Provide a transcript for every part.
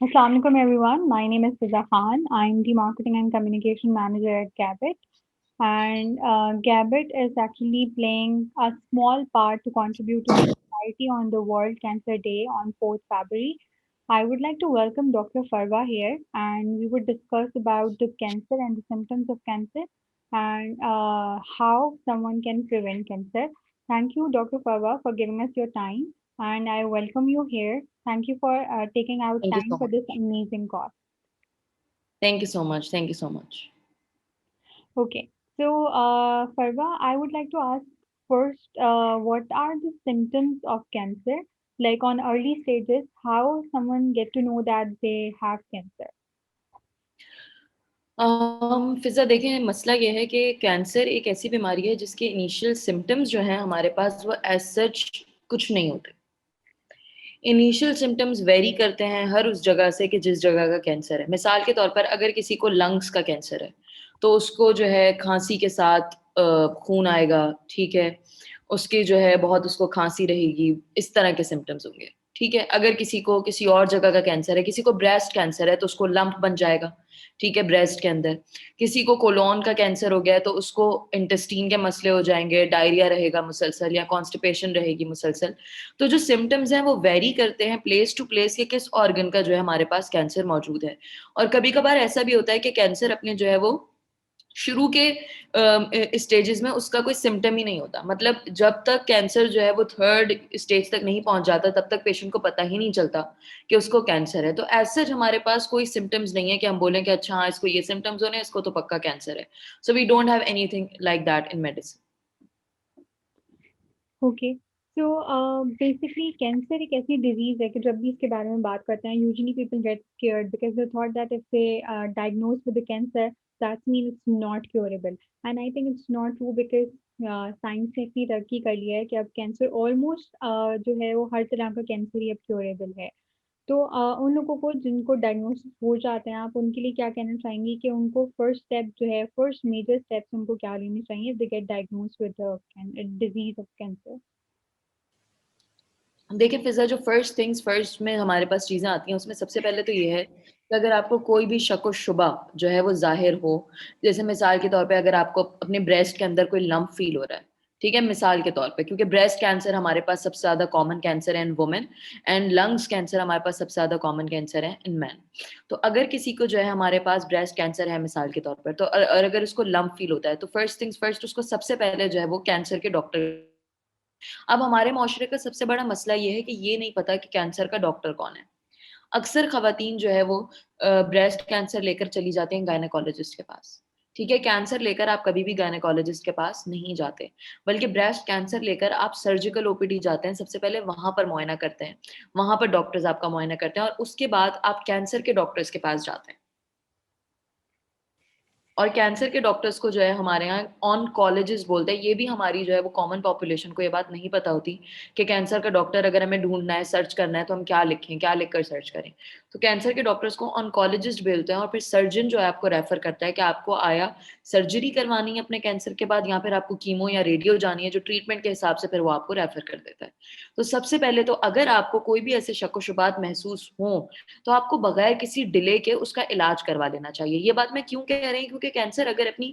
Assalamu alaikum everyone. My name is Fiza Khan. I'm the marketing and communication manager at Gabit. And Gabit is actually playing a small part to contribute to the society on the World Cancer Day on 4th February. I would like to welcome Dr. Farwa here, and we would discuss about the cancer and the symptoms of cancer and how someone can prevent cancer. Thank you, Dr. Farwa, for giving us your time, and I welcome you here. Thank you for taking out Thank you time so for this much. amazing call. Thank you so much. Thank you so much. Okay, so Farwa, I would like to ask first, what are the symptoms of cancer? Like on early stages, how someone get to know that they have cancer? फिज़ा देखें मसला ये है कि cancer एक ऐसी बीमारी है जिसके इनिशियल सिम्पटम्स जो हैं हमारे पास वो एज़ सच कुछ नहीं होते। इनिशियल सिम्पटम्स वेरी करते हैं हर उस जगह से कि जिस जगह का कैंसर है। मिसाल के तौर पर अगर किसी को लंग्स का कैंसर है, तो उसको जो है खाँसी के साथ खून आएगा, ठीक है? उसकी जो है बहुत उसको खाँसी रहेगी, इस तरह के सिम्पटम्स होंगे, ठीक है? अगर किसी को किसी और जगह का कैंसर है, किसी को ब्रेस्ट कैंसर है तो उसको लम्प बन जाएगा, ठीक है? ब्रेस्ट के अंदर। किसी को कोलोन का कैंसर हो गया है तो उसको इंटेस्टाइन के मसले हो जाएँगे, डायरिया रहेगा मुसलसल या कॉन्स्टिपेशन रहेगी मुसलसल। तो जो सिम्पटम्स हैं वो वेरी करते हैं प्लेस टू प्लेस कि किस ऑर्गन का जो है हमारे पास कैंसर मौजूद है। और कभी-कभार ऐसा भी होता है कि कैंसर अपने जो है वो शुरू के स्टेजेस में उसका कोई सिम्पटम ही नहीं होता। मतलब जब तक कैंसर जो है वो 3rd स्टेज तक नहीं पहुँच जाता तब तक पेशेंट को पता ही नहीं चलता कि उसको कैंसर है। तो एज़ सच हमारे पास कोई सिम्पटम्स नहीं है कि हम बोलें कि अच्छा हाँ, इसको ये सिम्पटम्स हो रहे हैं, इसको तो पक्का कैंसर है। So we don't have anything like that in medicine. Okay, so basically cancer एक ऐसी डिजीज है कि जब भी इसके बारे में बात करते हैं, usually people get scared because they thought that if they diagnose with the cancer that's mean it's not curable, and I think it's not true because science ने इतनी तरक्की कर लिया है कि अब कैंसर ऑलमोस्ट जो है वो हर तरह का कैंसर ही अब क्योरेबल है। तो उन लोगों को जिनको डायग्नोसिस हो जाते हैं, आप उनके लिए क्या कहना चाहेंगी कि उनको फर्स्ट स्टेप जो है, फर्स्ट मेजर स्टेप्स उनको क्या लेने चाहिए they get diagnose with the disease of cancer? देखिए फ़िज़ा जो फर्स्ट थिंग्स फर्स्ट में हमारे पास चीज़ें आती हैं, उसमें सबसे पहले तो ये है कि अगर आपको कोई भी शक व शुबा जो है वो ज़ाहिर हो, जैसे मिसाल के तौर पे अगर आपको अपने ब्रेस्ट के अंदर कोई लम्प फ़ील हो रहा है, ठीक है? मिसाल के तौर पे क्योंकि ब्रेस्ट कैंसर हमारे पास सबसे ज़्यादा कॉमन कैंसर है इन वुमेन एंड लंग्स कैंसर हमारे पास सबसे ज़्यादा कॉमन कैंसर है इन मेन। तो अगर किसी को जो है हमारे पास ब्रेस्ट कैंसर है मिसाल के तौर पर, तो और अगर उसको लम्प फ़ील होता है, तो फर्स्ट थिंग्स फर्स्ट उसको सबसे पहले जो है वो कैंसर के डॉक्टर। अब हमारे माशरे का सबसे बड़ा मसला ये है कि ये नहीं पता कि कैंसर का डॉक्टर कौन है। अक्सर ख़वातीन जो है वो ब्रेस्ट कैंसर लेकर चली जाती हैं गायनेकोलॉजिस्ट के पास। ठीक है? कैंसर लेकर आप कभी भी गायनेकोलॉजिस्ट के पास नहीं जाते, बल्कि ब्रेस्ट कैंसर लेकर आप सर्जिकल ओपीडी जाते हैं, सबसे पहले वहाँ पर मुआयना करते हैं। वहाँ पर डॉक्टर्स आपका मुआयना करते हैं और उसके बाद आप कैंसर के डॉक्टर्स के पास जाते हैं। और कैंसर के डॉक्टर्स को जो है हमारे यहाँ ऑन्कोलॉजिस्ट बोलते हैं। ये भी हमारी जो है वो कॉमन पॉपुलेशन को ये बात नहीं पता होती कि कैंसर का डॉक्टर अगर हमें ढूँढना है, सर्च करना है तो हम क्या लिखें, क्या लिखकर सर्च करें। तो कैंसर के डॉक्टर्स को ऑन्कोलॉजिस्ट बोलते हैं और फिर सर्जन जो है आपको रेफ़र करता है कि आपको आया सर्जरी करवानी है अपने कैंसर के बाद या फिर आपको कीमो या रेडियो जानी है, जो ट्रीटमेंट के हिसाब से फिर वो आपको रेफ़र कर देता है। तो सबसे पहले तो अगर आपको कोई भी ऐसे शक-व-शुबात महसूस हों, तो आपको बगैर किसी डिले के उसका इलाज करवा लेना चाहिए। ये बात मैं क्यों कह रही हूँ? क्योंकि कैंसर अगर अपनी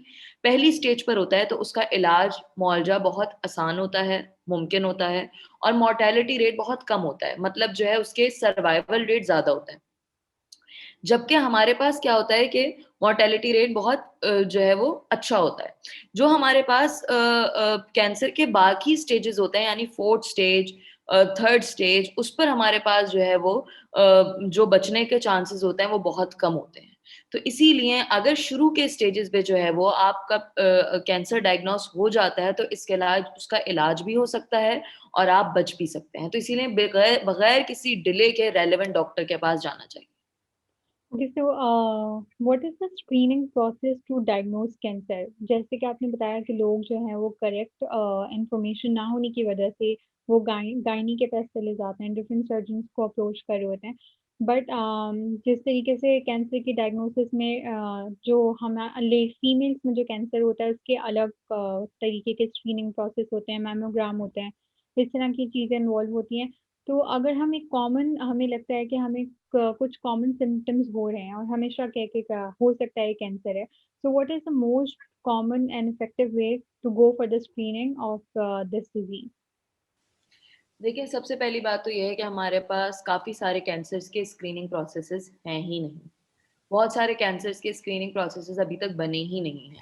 पहली स्टेज पर होता है तो उसका इलाज मुआवजा बहुत आसान होता है, मुमकिन होता है और मोर्टेलिटी रेट बहुत कम होता है। मतलब जो है उसके सर्वाइवल रेट ज़्यादा होता है। जबकि हमारे पास क्या होता है कि मोर्टेलिटी रेट बहुत जो है वो अच्छा होता है। जो हमारे पास कैंसर के बाकी स्टेजेज़ होते हैं यानी 4th स्टेज 3rd स्टेज उस पर हमारे पास जो है वो जो बचने के चांसेज़ होते हैं वो बहुत कम होते हैं। तो इसीलिए अगर शुरू के स्टेजेज़ पे जो है वो आपका कैंसर डायग्नोस हो जाता है तो इसके इलाज उसका इलाज भी हो सकता है और आप बच भी सकते हैं। तो इसीलिए बगैर बगैर किसी डिले के रेलेवेंट डॉक्टर के पास जाना चाहिए। Okay, so what is the screening process to diagnose cancer? जैसे कि आपने बताया कि लोग जो हैं वो करेक्ट इंफॉर्मेशन ना होने की वजह से वो गायनी के पास चले जाते हैं, डिफरेंट सर्जन्स को अप्रोच कर रहे होते हैं, बट जिस तरीके से कैंसर की डायग्नोसिस में जो हमारे फीमेल्स में जो कैंसर होता है उसके अलग तरीके के स्क्रीनिंग प्रोसेस होते हैं, मैमोग्राम होते हैं, इस तरह की चीज़ें इन्वॉल्व होती हैं। तो अगर हम एक कॉमन हमें लगता है कि हमें कुछ कॉमन सिम्टम्स हो रहे हैं और हमेशा कह के हो सकता है कैंसर है, so what is the most common and effective way to go for the screening of this disease? देखिए, सबसे पहली बात तो ये है कि हमारे पास काफ़ी सारे कैंसर्स के स्क्रीनिंग प्रोसेसेस हैं ही नहीं। बहुत सारे कैंसर्स के स्क्रीनिंग प्रोसेसेस अभी तक बने ही नहीं हैं,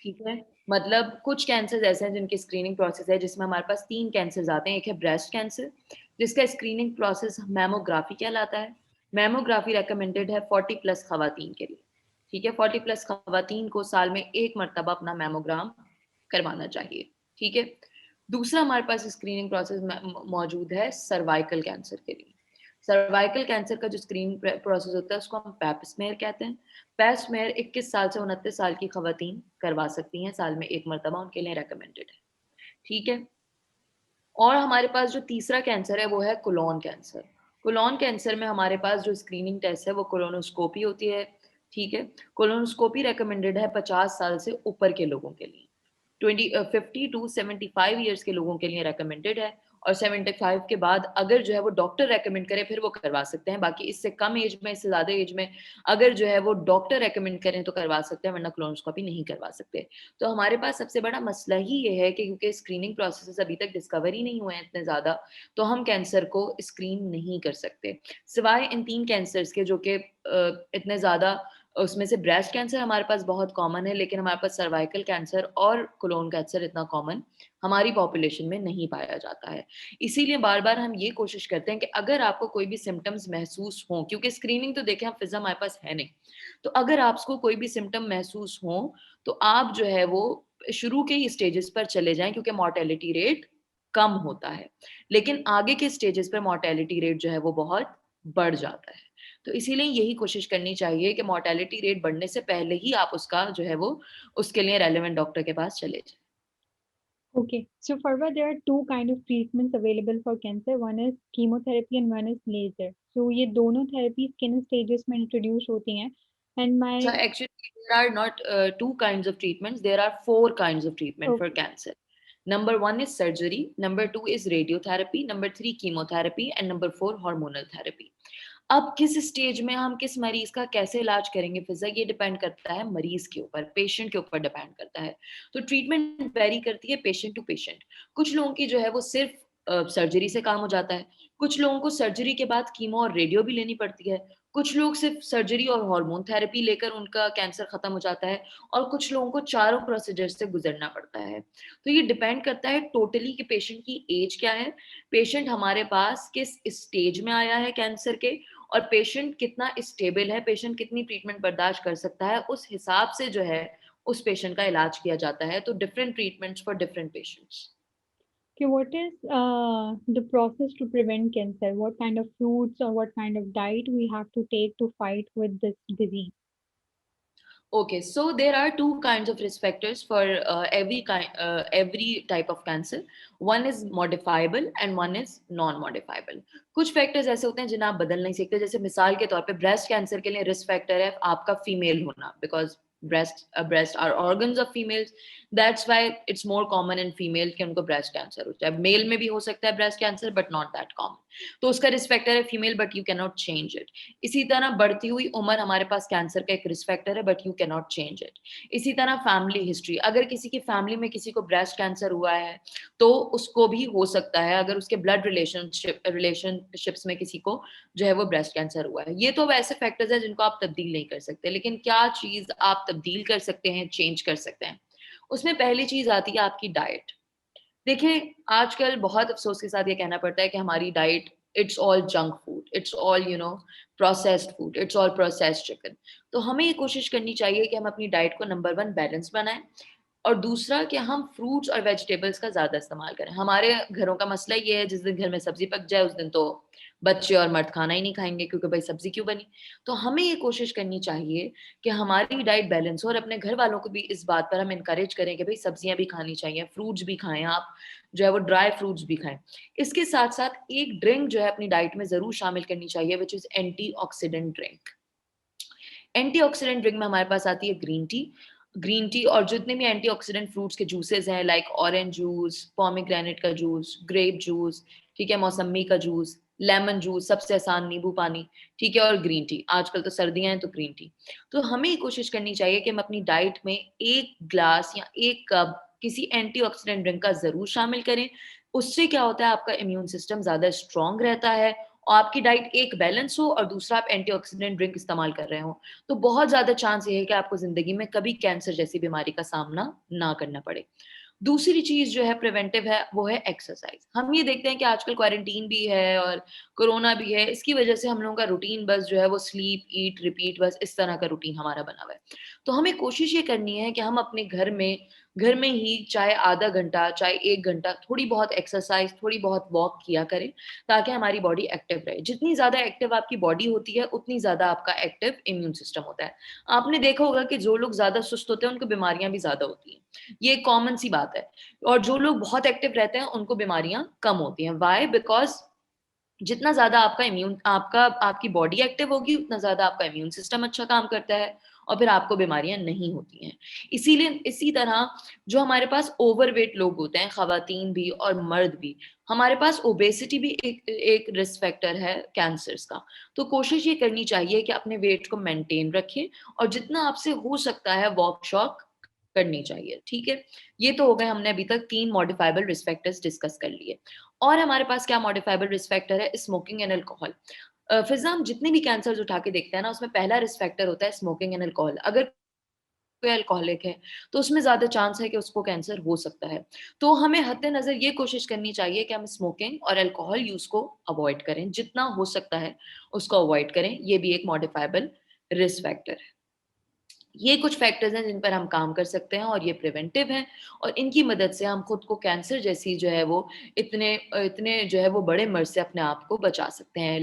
ठीक है? मतलब कुछ कैंसर्स ऐसे हैं जिनकी स्क्रीनिंग प्रोसेस है जिसमें हमारे पास 3 कैंसर्स आते हैं। एक है ब्रेस्ट कैंसर, जिसका स्क्रीनिंग प्रोसेस मैमोग्राफी कहलाता है। मैमोग्राफी रिकमेंडेड है 40 प्लस खवातीन के लिए, ठीक है? 40 प्लस खवातीन को साल में 1 मर्तबा अपना मैमोग्राम करवाना चाहिए, ठीक है? दूसरा हमारे पास स्क्रीनिंग प्रोसेस मौजूद है सर्वाइकल कैंसर के लिए। सर्वाइकल कैंसर का जो स्क्रीनिंग प्रोसेस होता है उसको हम पैप स्मेयर कहते हैं। पैप स्मेयर 21 साल से 29 साल की खवातीन करवा सकती हैं, साल में 1 मर्तबा उनके लिए रिकमेंडेड है, ठीक है? और हमारे पास जो तीसरा कैंसर है वो है कोलोन कैंसर। कोलोन कैंसर में हमारे पास जो स्क्रीनिंग टेस्ट है वो कोलोनोस्कोपी होती है, ठीक है? कोलोनोस्कोपी रिकमेंडेड है 50 साल से ऊपर के लोगों के लिए। 50 टू 75 ईयर्स के लोगों के लिए रिकमेंडेड है और 75 के बाद अगर जो है वो डॉक्टर रिकमेंड करे फिर वो करवा सकते हैं। बाकी इससे कम एज में, इससे ज़्यादा एज में अगर जो है वो डॉक्टर रिकमेंड करें तो करवा सकते हैं, वरना कोलोनोस्कोपी नहीं करवा सकते। तो हमारे पास सबसे बड़ा मसला ही ये है कि क्योंकि स्क्रीनिंग प्रोसेसेस अभी तक डिस्कवर ही नहीं हुए हैं इतने ज़्यादा, तो हम कैंसर को स्क्रीन नहीं कर सकते। सिवाय इन 3 कैंसर्स के जो कि इतने ज़्यादा उसमें से ब्रेस्ट कैंसर हमारे पास बहुत कॉमन है, लेकिन हमारे पास सर्वाइकल कैंसर और कोलोन कैंसर इतना कॉमन हमारी पॉपुलेशन में नहीं पाया जाता है। इसीलिए बार-बार हम ये कोशिश करते हैं कि अगर आपको कोई भी सिम्पटम्स महसूस हों, क्योंकि स्क्रीनिंग तो देखें हम फ़िज़ा हमारे पास है नहीं। तो अगर आपको कोई भी सिम्पटम महसूस हों, तो आप जो है वो शुरू के ही स्टेजेस पर चले जाएँ क्योंकि मोर्टेलिटी रेट कम होता है। लेकिन आगे के स्टेजेस पर मोर्टेलिटी रेट जो है वो बहुत बढ़ जाता है। तो इसीलिए यही कोशिश करनी चाहिए कि मोर्टेलिटी रेट बढ़ने से पहले ही आप उसका जो है वो उसके लिए रेलेवेंट डॉक्टर के पास चले जाएँ। Okay, so Farwa, there are two kind of treatments available for cancer. One is chemotherapy and one is laser. So ये दोनों therapies किन stages में introduce होती हैं? And So my actually, there are not 2 kinds of treatments. There are 4 kinds of treatment for okay, cancer. Number 1 is surgery, number 2 is radiotherapy, number 3 chemotherapy and number 4 hormonal therapy. अब किस stage में हम किस मरीज का कैसे इलाज करेंगे फिजा, ये डिपेंड करता है मरीज के ऊपर, पेशेंट के ऊपर डिपेंड करता है। तो ट्रीटमेंट वेरी करती है पेशेंट टू पेशेंट। कुछ लोगों की जो है वो सिर्फ सर्जरी से काम हो जाता है, कुछ लोगों को सर्जरी के बाद कीमो और रेडियो भी लेनी पड़ती है, कुछ लोग सिर्फ सर्जरी और हार्मोन थेरेपी लेकर उनका कैंसर खत्म हो जाता है और कुछ लोगों को चारों प्रोसीजर से गुजरना पड़ता है। तो ये डिपेंड करता है टोटली कि पेशेंट की एज क्या है, पेशेंट हमारे पास किस स्टेज में आया है कैंसर के, और पेशेंट कितना स्टेबल है, पेशेंट कितनी ट्रीटमेंट बर्दाश्त कर सकता है, उस हिसाब से जो है उस पेशेंट का इलाज किया जाता है। तो different treatments for different patients. okay, what is the process to prevent cancer? What kind of fruits or what kind of diet we have to take to fight with this disease? Okay, so there are two kinds of risk factors for every type of cancer. One is modifiable and one is non-modifiable. कुछ factors ऐसे होते हैं जिन्हें आप बदल नहीं सकते, जैसे मिसाल के तौर पे ब्रेस्ट कैंसर के लिए रिस्क फैक्टर है आपका फीमेल होना, because breast are organs of females. That's why it's more common in female कि उनको breast cancer हो जाए। मेल में भी हो सकता है breast cancer but not that common. तो उसका रिस्क फैक्टर है female but you can not change it. इसी तरह बढ़ती हुई उम्र हमारे पास कैंसर का एक रिस्क फैक्टर है but you can not change it. इसी तरह फैमिली हिस्ट्री, अगर किसी की फैमिली में किसी को ब्रेस्ट कैंसर हुआ है तो उसको भी हो सकता है, अगर उसके ब्लड रिलेशनशिप्स में किसी को जो है वो ब्रेस्ट कैंसर हुआ है। ये तो वैसे फैक्टर्स हैं जिनको आप तब्दील नहीं कर सकते, लेकिन क्या चीज आप तब्दील कर सकते हैं, चेंज कर सकते हैं? उसमें पहली चीज आती है आपकी डाइट। देखिए, आजकल बहुत अफ़सोस के साथ ये कहना पड़ता है कि हमारी diet it's all junk food, it's all processed food, it's all processed chicken. तो हमें ये कोशिश करनी चाहिए कि हम अपनी डाइट को नंबर 1 बैलेंस बनाएँ और दूसरा कि हम फ्रूट्स और वेजिटेबल्स का ज़्यादा इस्तेमाल करें। हमारे घरों का मसला ये है जिस दिन घर में सब्ज़ी पक जाए उस दिन तो बच्चे और मर्द खाना ही नहीं खाएँगे क्योंकि भाई सब्ज़ी क्यों बनी? तो हमें ये कोशिश करनी चाहिए कि हमारी डाइट बैलेंस हो और अपने घर वालों को भी इस बात पर हम एनकरेज करें कि भई सब्जियाँ भी खानी चाहिए, फ्रूट्स भी खाएँ आप, जो है वो ड्राई फ्रूट्स भी खाएँ। इसके साथ-साथ एक ड्रिंक जो है अपनी डाइट में ज़रूर शामिल करनी चाहिए which is antioxidant drink. Antioxidant drink में हमारे पास आती है ग्रीन टी और जितने भी एंटीऑक्सीडेंट फ्रूट्स के जूसेस हैं लाइक ऑरेंज जूस, पोमेग्रेनेट का जूस, ग्रेप जूस, ठीक है? मौसम्मी का जूस, लेमन जूस, सबसे आसान नींबू पानी, ठीक है? और ग्रीन टी, आजकल तो सर्दियाँ हैं तो ग्रीन टी। तो हमें ये कोशिश करनी चाहिए कि हम अपनी डाइट में 1 ग्लास या 1 कप किसी एंटीऑक्सीडेंट ड्रिंक का ज़रूर शामिल करें। उससे क्या होता है, आपका इम्यून सिस्टम ज़्यादा स्ट्रॉन्ग रहता है और आपकी डाइट एक बैलेंस हो और दूसरा आप एंटीऑक्सीडेंट ड्रिंक इस्तेमाल कर रहे हो। तो बहुत ज़्यादा चांस ये है कि आपको ज़िंदगी में कभी कैंसर जैसी बीमारी का सामना ना करना पड़े। दूसरी चीज़ जो है प्रिवेंटिव है, वो है एक्सरसाइज़। हम ये देखते हैं कि आजकल क्वारंटीन भी है और कोरोना भी है, इसकी वजह से हम लोगों का रूटीन बस जो है वो स्लीप, ईट, रिपीट बस इस तरह का रूटीन हमारा बना हुआ है। तो हमें कोशिश ये करनी है कि हम अपने घर में ही चाहे आधा घंटा, चाहे 1 घंटा थोड़ी बहुत एक्सरसाइज़, थोड़ी बहुत वॉक किया करें, ताकि हमारी बॉडी एक्टिव रहे। जितनी ज़्यादा एक्टिव आपकी बॉडी होती है, उतनी ज़्यादा आपका एक्टिव इम्यून सिस्टम होता है। आपने देखा होगा कि जो लोग ज़्यादा सुस्त होते हैं, उनको बीमारियाँ भी ज़्यादा होती हैं। ये कॉमन सी बात है और जो लोग बहुत एक्टिव रहते हैं, उनको बीमारियाँ कम होती हैं। व्हाई? बिकॉज़ जितना ज़्यादा आपकी बॉडी एक्टिव होगी, उतना ज़्यादा आपका इम्यून सिस्टम अच्छा काम करता है और फिर आपको बीमारियाँ नहीं होती हैं। इसीलिए इसी तरह जो हमारे पास ओवरवेट लोग होते हैं, ख़वातीन भी और मर्द भी, हमारे पास ओबेसिटी भी एक एक रिस्क फैक्टर है कैंसर्स का। तो कोशिश ये करनी चाहिए कि अपने वेट को मेंटेन रखें और जितना आपसे हो सकता है वॉक-शॉक करनी चाहिए, ठीक है? ये तो हो गए, हमने अभी तक 3 मॉडिफाइबल रिस्क फैक्टर्स डिस्कस कर लिए। और हमारे पास क्या मॉडिफाइबल रिस्क फैक्टर है? Smoking and alcohol. फिज़ा हम जितने भी कैंसर्स उठा के देखते हैं ना, उसमें पहला रिस्क फैक्टर होता है स्मोकिंग एंड अल्कोहल। अगर कोई अल्कोहलिक है, तो उसमें ज़्यादा चांस है कि उसको कैंसर हो सकता है। तो हमें हद्दे-नज़र ये कोशिश करनी चाहिए कि हम स्मोकिंग और अल्कोहल यूज़ को अवॉइड करें, जितना हो सकता है उसको अवॉइड करें। ये भी एक मॉडिफाइबल रिस्क फैक्टर है। ये कुछ फैक्टर्स हैं जिन पर हम काम कर सकते हैं और ये प्रिवेंटिव हैं और इनकी मदद से हम खुद को कैंसर जैसी जो है वो इतने जो है वो बड़े मर्ज़ से अपने आप को बचा सकते हैं।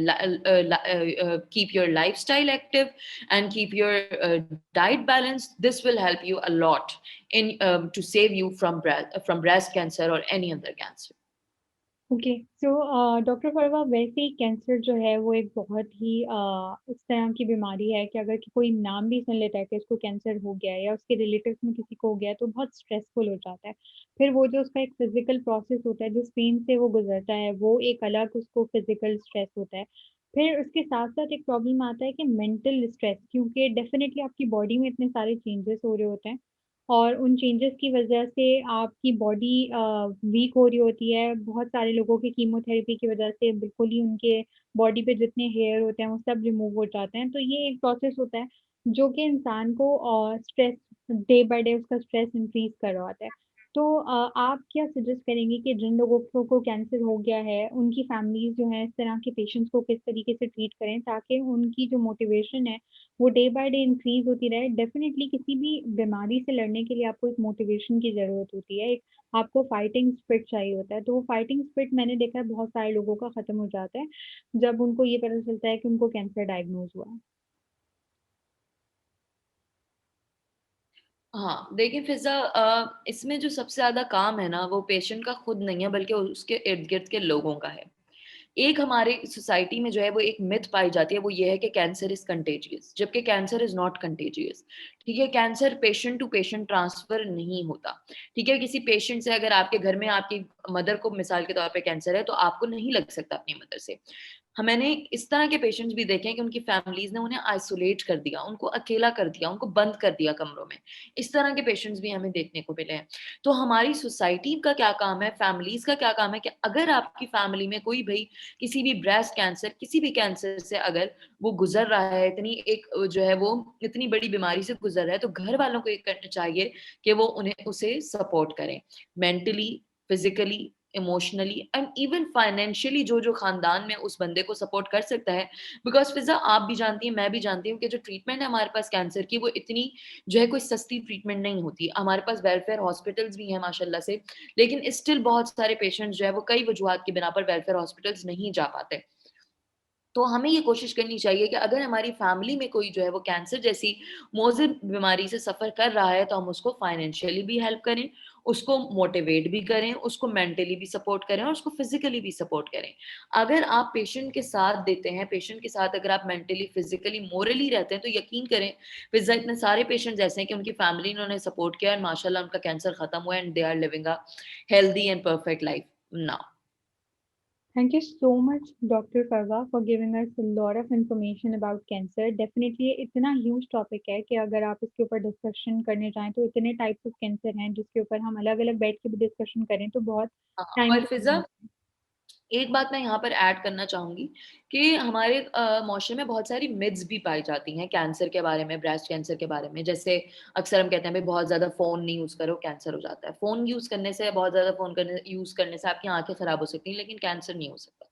Keep your lifestyle active and keep your diet balance. This will help you a lot in to save you from breast cancer और any other cancer. Okay, so doctor Farwa, वैसे ही कैंसर जो है वो एक बहुत ही इस तरह की बीमारी है कि अगर कोई नाम भी सुन लेता है कि उसको कैंसर हो गया है या उसके रिलेटिव्स में किसी को हो गया है तो बहुत स्ट्रेसफुल हो जाता है। फिर वो जो उसका एक फिजिकल प्रोसेस होता है, जिस पेन से वो गुजरता है, वो एक अलग उसको फिजिकल स्ट्रेस होता है। फिर उसके साथ साथ एक प्रॉब्लम आता है कि मेंटल स्ट्रेस, क्योंकि डेफिनेटली आपकी बॉडी में इतने सारे चेंजेस हो रहे होते हैं और उन चेंजेस की वजह से आपकी बॉडी वीक हो रही होती है। बहुत सारे लोगों की कीमोथेरेपी की वजह से बिल्कुल ही उनके बॉडी पे जितने हेयर होते हैं वो सब रिमूव हो जाते हैं। तो ये एक प्रोसेस होता है जो कि इंसान को स्ट्रेस, डे बाय डे उसका स्ट्रेस इंक्रीज कर रहा होता है। तो आप क्या सजेस्ट करेंगे कि जिन लोगों को कैंसर हो गया है, उनकी फैमिलीज जो है इस तरह के पेशेंट्स को किस तरीके से ट्रीट करें ताकि उनकी जो मोटिवेशन है वो डे बाय डे इंक्रीज होती रहे। डेफिनेटली किसी भी बीमारी से लड़ने के लिए आपको एक मोटिवेशन की ज़रूरत होती है, एक आपको फाइटिंग स्पिरिट चाहिए होता है। तो वो फाइटिंग स्पिरिट मैंने देखा है बहुत सारे लोगों का ख़त्म हो जाता है, जब उनको ये पता चलता है कि उनको कैंसर डायग्नोज़ हुआ है। हाँ, देखिए फ़िज़ा, इसमें जो सबसे ज़्यादा काम है ना, वो पेशेंट का खुद नहीं है बल्कि उसके इर्द-गिर्द के लोगों का है। एक हमारे सोसाइटी में जो है वो एक मिथ पाई जाती है, वो ये है कि कैंसर इज़ कंटेजियस, जबकि कैंसर इज़ नॉट कंटेजियस। ठीक है? Cancer patient to patient transfer नहीं होता। ठीक है? किसी पेशेंट से अगर आपके घर में आपकी मदर को मिसाल के तौर पे कैंसर है, तो आपको नहीं लग सकता अपनी मदर से। मैंने इस तरह के पेशेंट्स भी देखे हैं कि उनकी फैमिलीज़ ने उन्हें आइसोलेट कर दिया, उनको अकेला कर दिया, उनको बंद कर दिया कमरों में। इस तरह के पेशेंट्स भी हमें देखने को मिले हैं। तो हमारी सोसाइटी का क्या काम है, फैमिलीज़ का क्या काम है कि अगर आपकी फैमिली में कोई भई किसी भी ब्रेस्ट कैंसर, किसी भी कैंसर से अगर वो गुज़र रहा है, इतनी एक जो है वो इतनी बड़ी बीमारी से गुज़र रहा है, तो घर वालों को ये करना चाहिए कि वो उन्हें उसे सपोर्ट करें। Mentally, physically, emotionally and even financially जो-जो खानदान में उस बंदे को सपोर्ट कर सकता है। बिकॉज़ फ़िज़ा, आप भी जानती हैं, मैं भी जानती हूँ कि जो ट्रीटमेंट है हमारे पास कैंसर की, वो इतनी जो है कोई सस्ती ट्रीटमेंट नहीं होती। हमारे पास वेलफेयर हॉस्पिटल्स भी हैं माशाल्लाह से, लेकिन स्टिल बहुत सारे पेशेंट्स जो है वो कई वजूहात की बिना पर वेलफेयर हॉस्पिटल्स नहीं जा पाते। तो हमें ये कोशिश करनी चाहिए कि अगर हमारी फैमिली में कोई जो है वो कैंसर जैसी मोज़िर बीमारी से सफ़र कर रहा है, तो हम उसको फाइनेंशियली भी हेल्प करें, उसको मोटिवेट भी करें, उसको मेंटली भी सपोर्ट करें और उसको फिज़िकली भी सपोर्ट करें। अगर आप पेशेंट के साथ देते हैं, पेशेंट के साथ अगर आप मेंटली, फिज़िकली, मोरली रहते हैं, तो यकीन करें, फिज़ा इतने सारे पेशेंट्स ऐसे हैं कि उनकी फैमिली ने उन्हें सपोर्ट किया और माशाल्लाह उनका कैंसर खत्म हुआ and they are living a healthy and perfect life now. Thank you so much, Dr. Farwa, for giving us a lot of information about cancer. Definitely ये इतना ह्यूज टॉपिक है कि अगर आप इसके ऊपर डिस्कशन करने जाएं तो इतने टाइप्स ऑफ कैंसर हैं जिसके ऊपर हम अलग अलग बैठ के भी डिस्कशन करें तो बहुत हाँ, टाइम और फिजा, एक बात मैं यहाँ पर ऐड करना चाहूँगी कि हमारे माशरे में बहुत सारी मिथ्स भी पाई जाती हैं कैंसर के बारे में, ब्रेस्ट कैंसर के बारे में। जैसे अक्सर हम कहते हैं भई बहुत ज़्यादा फ़ोन नहीं यूज़ करो, कैंसर हो जाता है। फ़ोन यूज़ करने से, बहुत ज़्यादा फ़ोन करने यूज़ करने से आपकी आँखें खराब हो सकती हैं, लेकिन कैंसर नहीं हो सकता।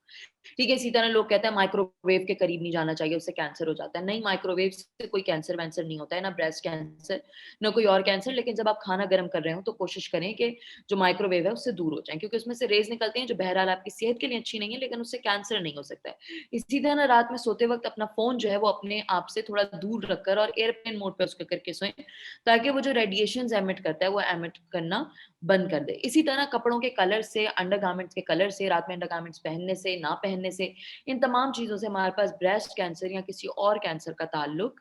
ठीक है, इसी तरह लोग कहते हैं माइक्रोवेव के करीब नहीं जाना चाहिए, उससे कैंसर हो जाता है। नहीं, माइक्रोवेव से कोई कैंसर-वैंसर नहीं होता है, ना ब्रेस्ट कैंसर, ना कोई और कैंसर। लेकिन जब आप खाना गरम कर रहे हो, तो कोशिश करें कि जो माइक्रोवेव है, उससे दूर हो जाएँ, क्योंकि उसमें से रेज़ निकलती हैं, जो बहरहाल आपकी सेहत के लिए अच्छी नहीं है, लेकिन उससे कैंसर नहीं हो सकता है। इसी तरह रात में सोते वक़्त अपना फ़ोन जो है, वो अपने आप से थोड़ा दूर रखकर और एयरप्लेन मोड पे उसको करके सोएँ, ताकि वो जो रेडिएशंस एमिट करता है, वो एमिट करना बंद कर दे। इसी तरह कपड़ों के कलर से, अंडरगारमेंट्स के कलर से, रात में अंडरगारमेंट्स पहनने से, ना पहनने से, इन तमाम चीज़ों से हमारे पास ब्रेस्ट कैंसर या किसी और कैंसर का ताल्लुक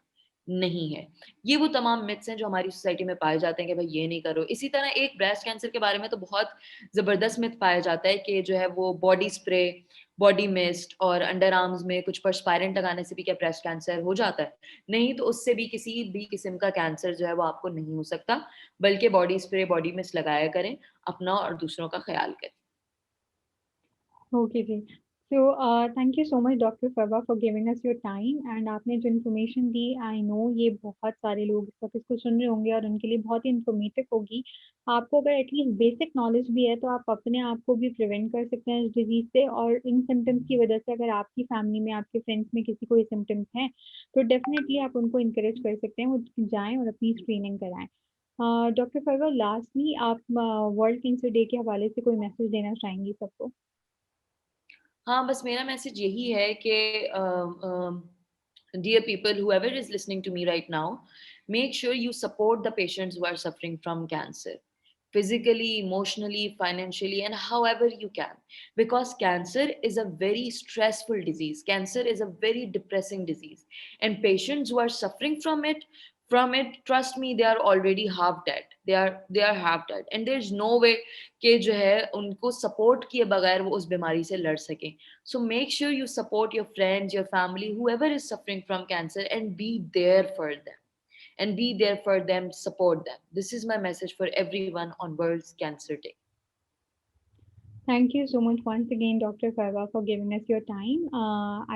नहीं है। ये वो तमाम मिथ्स हैं जो हमारी सोसाइटी में पाए जाते हैं कि भाई ये नहीं करो। इसी तरह एक ब्रेस्ट कैंसर के बारे में तो बहुत ज़बरदस्त मिथ पाया जाता है कि जो है वो बॉडी स्प्रे, बॉडी मिस्ट और अंडर आर्म्स में कुछ परस्पायरेंट लगाने से भी क्या ब्रेस्ट कैंसर हो जाता है? नहीं, तो उससे भी किसी भी किस्म का कैंसर जो है वो आपको नहीं हो सकता, बल्कि बॉडी स्प्रे, बॉडी मिस्ट लगाया करें, अपना और दूसरों का ख्याल करें। ओके जी। So thank you so much doctor Farwa for giving us your time and आपने जो इन्फॉर्मेशन दी आई नो ये बहुत सारे लोग इस वक्त इसको सुन रहे होंगे और उनके लिए बहुत ही इन्फॉर्मेटिव होगी। आपको अगर एटलीस्ट बेसिक नॉलेज भी है तो आप अपने आप को भी प्रिवेंट कर सकते हैं इस डिजीज से और इन सिम्टम्स की वजह से अगर आपकी फैमिली में आपके फ्रेंड्स में किसी को ये सिम्टम्स हैं तो डेफिनेटली आप उनको इंकरेज कर सकते हैं वो जाएं और अपनी स्क्रीनिंग कराएं। डॉक्टर फरवा लास्टली आप वर्ल्ड कैंसर डे के हवाले से कोई मैसेज देना चाहेंगी सबको? हाँ, बस मेरा मैसेज यही है कि dear people, whoever is listening to me right now, make sure you support the patients who are suffering from cancer physically, emotionally, financially, and however you can. Because cancer is a very stressful disease. Cancer is a very depressing disease. And patients who are suffering from it, trust me, they are already half dead. They are half dead. And there's no way कि जो है उनको support किए बगैर वो उस बीमारी से लड़ सकें. So make sure you support your friends, your family, whoever is suffering from cancer, and be there for them. And be there for them, support them. This is my message for everyone on World's Cancer Day. Thank you so much once again, Dr. Farwa, for giving us your time.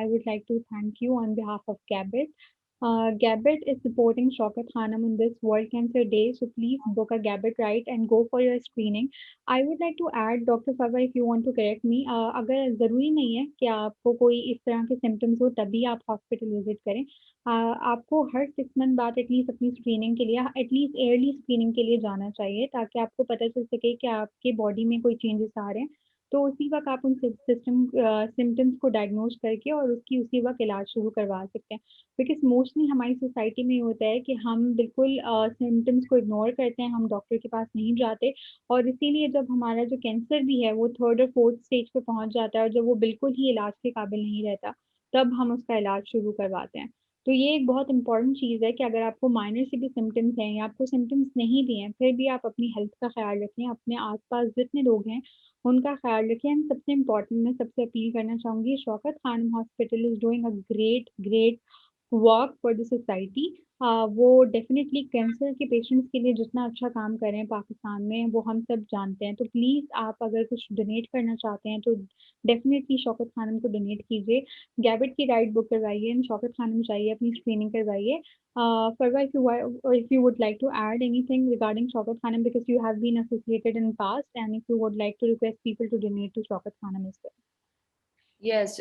I would like to thank you on behalf of Gabit. Gabit is supporting Shaukat Khanam on this World Cancer Day, so please book a Gabit ride and go for your screening. I would like to add, Dr. Farwa, if you want to correct me, अगर ज़रूरी नहीं है कि आपको कोई इस तरह के सिम्टम्स हो तभी आप हॉस्पिटल विजिट करें। आपको हर 6 मंथ बाद एटलीस्ट अपनी स्क्रीनिंग के लिए एटलीस्ट ईयरली स्क्रीनिंग के लिए जाना चाहिए ताकि आपको पता चल सके कि आपके बॉडी में कोई चेंजेस आ रहे हैं तो उसी वक़्त आप उन सिम्पटम्स को डायग्नोज़ करके और उसकी उसी वक़्त इलाज शुरू करवा सकते हैं। बिकॉज़ मोस्टली हमारी सोसाइटी में ये होता है कि हम बिल्कुल सिम्पटम्स को इग्नोर करते हैं, हम डॉक्टर के पास नहीं जाते और इसीलिए जब हमारा जो कैंसर भी है वो 3rd और 4th स्टेज पे पहुँच जाता है और जब वो बिल्कुल ही इलाज के काबिल नहीं रहता, तब हम उसका इलाज शुरू करवाते हैं। तो ये एक बहुत इम्पोर्टेंट चीज़ है कि अगर आपको माइनर से भी सिम्पटम्स हैं या आपको सिम्पटम्स नहीं भी हैं, फिर भी आप अपनी हेल्थ का ख़्याल रखें, अपने आस-पास जितने लोग हैं उनका ख्याल रखें एंड सबसे इम्पोर्टेंट मैं सबसे अपील करना चाहूँगी Shaukat Khanum hospital is doing a great great work for the society. वो डेफिनेटली कैंसर के पेशेंट्स के लिए जितना अच्छा काम कर रहे हैं पाकिस्तान में वो हम सब जानते हैं तो प्लीज़ आप अगर कुछ डोनेट करना चाहते हैं तो डेफिनेटली शौकत खानम को डोनेट कीजिए। गैबिट की राइड बुक करवाइए एंड शौकत खानम जाइए अपनी स्क्रीनिंग करवाइए। Farwa, if you would like to add anything regarding Shaukat Khanum because you have been associated in past, and if you would like to request people to donate to Shaukat Khanum as well. Yes,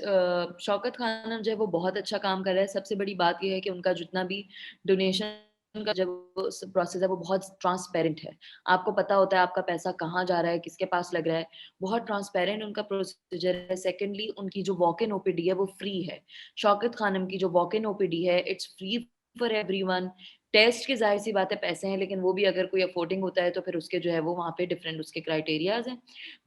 Shaukat Khanum जो है वो बहुत अच्छा काम कर रहा है। सबसे बड़ी बात ये है कि उनका जितना भी डोनेशन का जो प्रोसेस है वो बहुत ट्रांसपेरेंट है। आपको पता होता है आपका पैसा कहाँ जा रहा है, किसके पास लग रहा है, बहुत ट्रांसपेरेंट उनका प्रोसीजर है। सेकंडली उनकी जो वॉक इन ओपीडी है वो फ्री है। शौकत खानम की जो वॉक इन ओपीडी है it's free for everyone. Test की ज़ाहिर-सी बात है पैसे हैं, लेकिन वो भी अगर कोई अफोर्डिंग होता है तो फिर उसके जो है वो वहाँ पे डिफरेंट उसके क्राइटेरियाज़ हैं।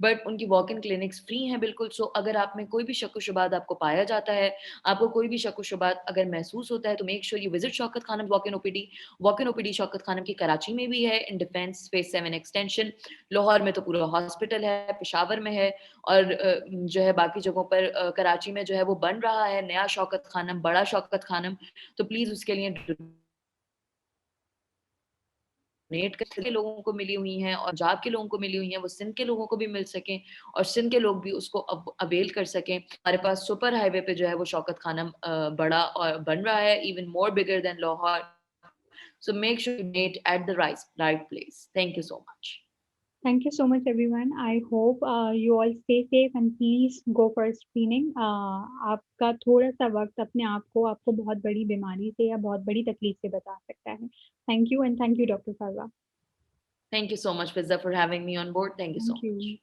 बट उनकी वॉक इन क्लिनिक्स फ्री हैं बिल्कुल, सो अगर आप में कोई भी शक-ओ-शुबात आपको पाया जाता है, आपको कोई भी शक-ओ-शुबात अगर महसूस होता है, तो make sure you visit Shaukat Khanum walk in OPD. Walk in OPD Shaukat Khanum की कराची में भी है, in Defence Phase 7 extension, Lahore में तो पूरा हॉस्पिटल है, पेशावर में है और जो है बाकी जगहों पर कराची में जो है वो बन रहा है नया शौकत खानम, बड़ा शौकत खानम, तो प्लीज़ उसके लिए डोनेट कर के लोगों को मिली हुई हैं और पंजाब के लोगों को मिली हुई हैं, वो सिंध के लोगों को भी मिल सकें और सिंध के लोग भी उसको अवेल कर सकें। हमारे पास सुपर हाईवे पे जो है वो शौकत खानम बड़ा और बन रहा है, even more bigger than Lahore. So make sure you donate at the right place. Thank you so much. Thank you so much, everyone. I hope you all stay safe and please go for screening. आपका थोड़ा-सा वक़्त अपने आप को आपको बहुत बड़ी बीमारी से या बहुत बड़ी तकलीफ से बचा सकता है। Thank you and thank you, Dr. Farwa. Thank you so much, Fizza, for having me on board. Thank you so Thank much. you.